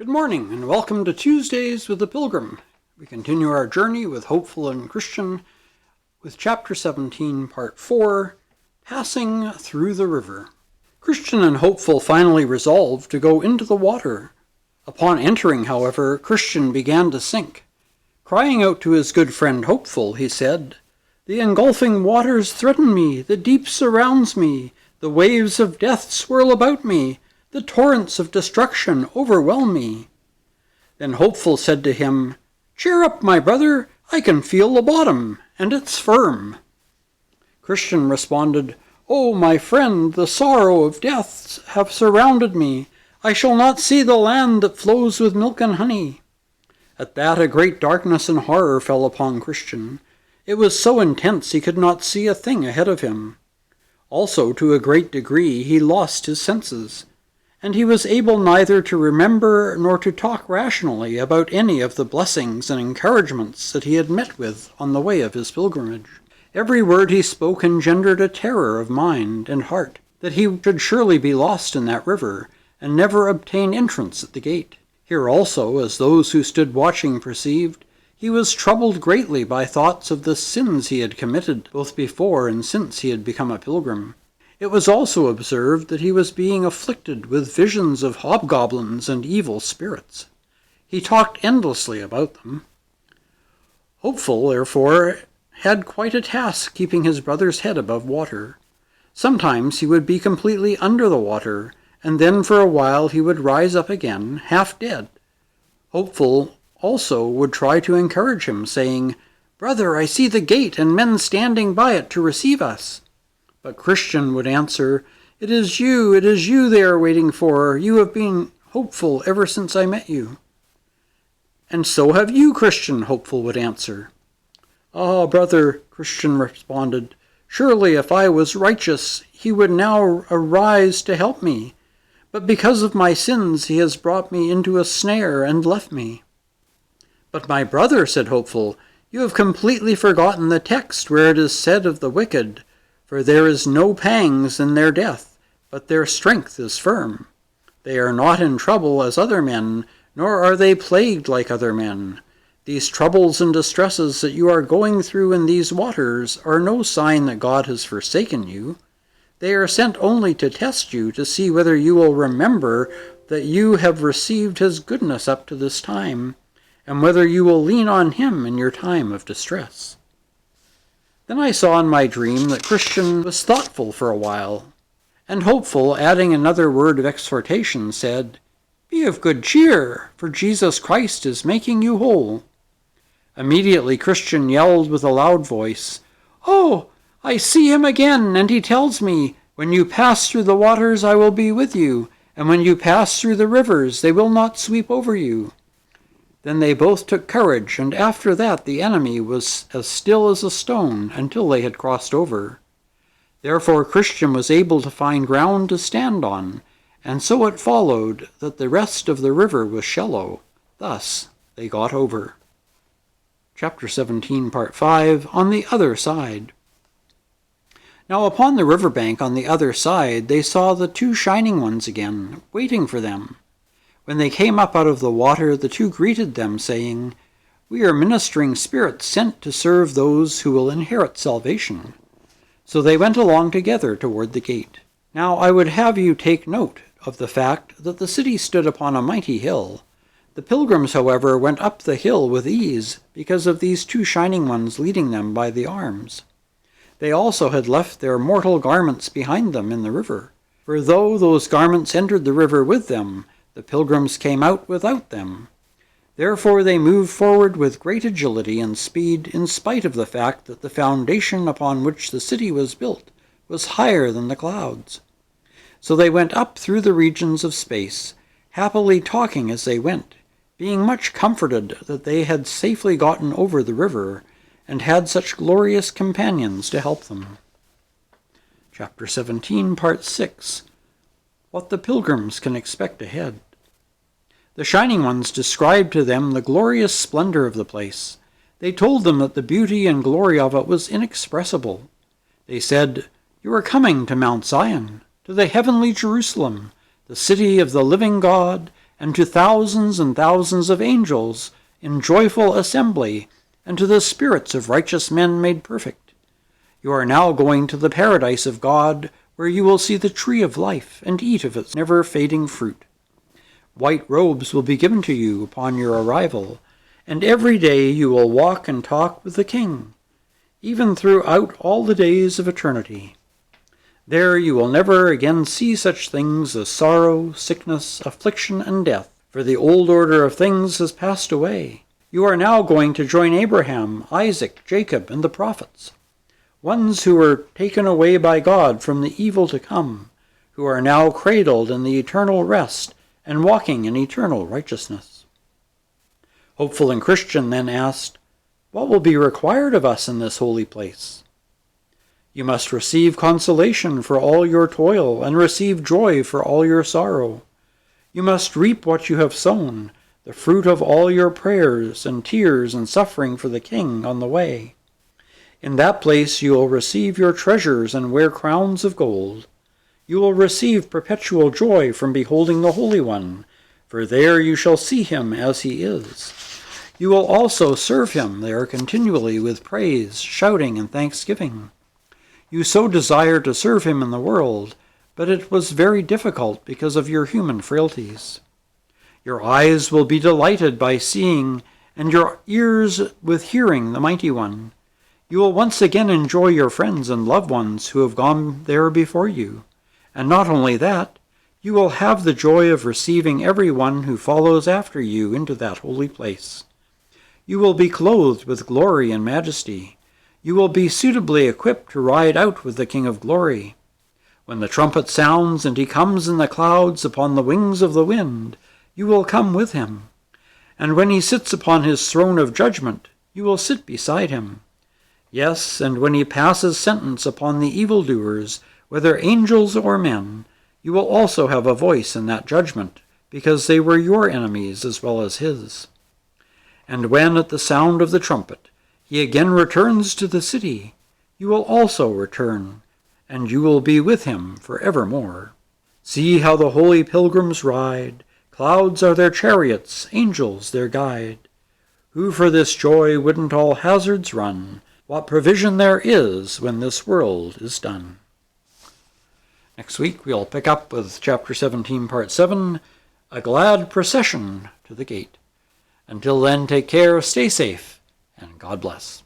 Good morning, and welcome to Tuesdays with the Pilgrim. We continue our journey with Hopeful and Christian with Chapter 17, Part 4, Passing Through the River. Christian and Hopeful finally resolved to go into the water. Upon entering, however, Christian began to sink. Crying out to his good friend Hopeful, he said, "The engulfing waters threaten me, the deep surrounds me, the waves of death swirl about me, the torrents of destruction overwhelm me." Then Hopeful said to him, "Cheer up, my brother, I can feel the bottom, and it's firm." Christian responded, "Oh, my friend, the sorrow of deaths have surrounded me. I shall not see the land that flows with milk and honey." At that a great darkness and horror fell upon Christian. It was so intense he could not see a thing ahead of him. Also, to a great degree, he lost his senses, and he was able neither to remember nor to talk rationally about any of the blessings and encouragements that he had met with on the way of his pilgrimage. Every word he spoke engendered a terror of mind and heart, that he should surely be lost in that river, and never obtain entrance at the gate. Here also, as those who stood watching perceived, he was troubled greatly by thoughts of the sins he had committed, both before and since he had become a pilgrim. It was also observed that he was being afflicted with visions of hobgoblins and evil spirits. He talked endlessly about them. Hopeful, therefore, had quite a task keeping his brother's head above water. Sometimes he would be completely under the water, and then for a while he would rise up again, half dead. Hopeful also would try to encourage him, saying, "Brother, I see the gate and men standing by it to receive us." But Christian would answer, it is you they are waiting for. You have been hopeful ever since I met you." "And so have you, Christian," Hopeful would answer. "Ah, brother," Christian responded, "surely if I was righteous, he would now arise to help me. But because of my sins, he has brought me into a snare and left me." "But my brother," said Hopeful, "you have completely forgotten the text where it is said of the wicked, 'For there is no pangs in their death, but their strength is firm. They are not in trouble as other men, nor are they plagued like other men. These troubles and distresses that you are going through in these waters are no sign that God has forsaken you. They are sent only to test you, to see whether you will remember that you have received his goodness up to this time, and whether you will lean on him in your time of distress." Then I saw in my dream that Christian was thoughtful for a while, and Hopeful, adding another word of exhortation, said, "Be of good cheer, for Jesus Christ is making you whole." Immediately Christian yelled with a loud voice, "Oh, I see him again, and he tells me, 'When you pass through the waters I will be with you, and when you pass through the rivers they will not sweep over you.'" Then they both took courage, and after that the enemy was as still as a stone until they had crossed over. Therefore Christian was able to find ground to stand on, and so it followed that the rest of the river was shallow. Thus they got over. Chapter 17, Part 5, On the Other Side. Now upon the river bank on the other side they saw the two shining ones again, waiting for them. When they came up out of the water, the two greeted them, saying, "We are ministering spirits sent to serve those who will inherit salvation." So they went along together toward the gate. Now I would have you take note of the fact that the city stood upon a mighty hill. The pilgrims, however, went up the hill with ease because of these two shining ones leading them by the arms. They also had left their mortal garments behind them in the river, for though those garments entered the river with them, the pilgrims came out without them. Therefore they moved forward with great agility and speed, in spite of the fact that the foundation upon which the city was built was higher than the clouds. So they went up through the regions of space, happily talking as they went, being much comforted that they had safely gotten over the river, and had such glorious companions to help them. Chapter 17, Part 6, What the Pilgrims Can Expect Ahead. The Shining Ones described to them the glorious splendor of the place. They told them that the beauty and glory of it was inexpressible. They said, "You are coming to Mount Zion, to the heavenly Jerusalem, the city of the living God, and to thousands and thousands of angels in joyful assembly, and to the spirits of righteous men made perfect. You are now going to the paradise of God, where you will see the tree of life and eat of its never-fading fruit. White robes will be given to you upon your arrival, and every day you will walk and talk with the King, even throughout all the days of eternity. There you will never again see such things as sorrow, sickness, affliction, and death, for the old order of things has passed away. You are now going to join Abraham, Isaac, Jacob, and the prophets, ones who were taken away by God from the evil to come, who are now cradled in the eternal rest and walking in eternal righteousness. Hopeful and Christian then asked, "What will be required of us in this holy place?" "You must receive consolation for all your toil and receive joy for all your sorrow. You must reap what you have sown, the fruit of all your prayers and tears and suffering for the King on the way. In that place you will receive your treasures and wear crowns of gold. You will receive perpetual joy from beholding the Holy One, for there you shall see him as he is. You will also serve him there continually with praise, shouting, and thanksgiving. You so desired to serve him in the world, but it was very difficult because of your human frailties. Your eyes will be delighted by seeing, and your ears with hearing the Mighty One. You will once again enjoy your friends and loved ones who have gone there before you. And not only that, you will have the joy of receiving everyone who follows after you into that holy place. You will be clothed with glory and majesty. You will be suitably equipped to ride out with the King of Glory. When the trumpet sounds and he comes in the clouds upon the wings of the wind, you will come with him. And when he sits upon his throne of judgment, you will sit beside him. Yes, and when he passes sentence upon the evildoers, whether angels or men, you will also have a voice in that judgment, because they were your enemies as well as his. And when at the sound of the trumpet he again returns to the city, you will also return, and you will be with him forevermore. See how the holy pilgrims ride. Clouds are their chariots, angels their guide. Who for this joy wouldn't all hazards run? What provision there is when this world is done." Next week we'll pick up with chapter 17, part 7, A Glad Procession to the Gate. Until then, take care, stay safe, and God bless.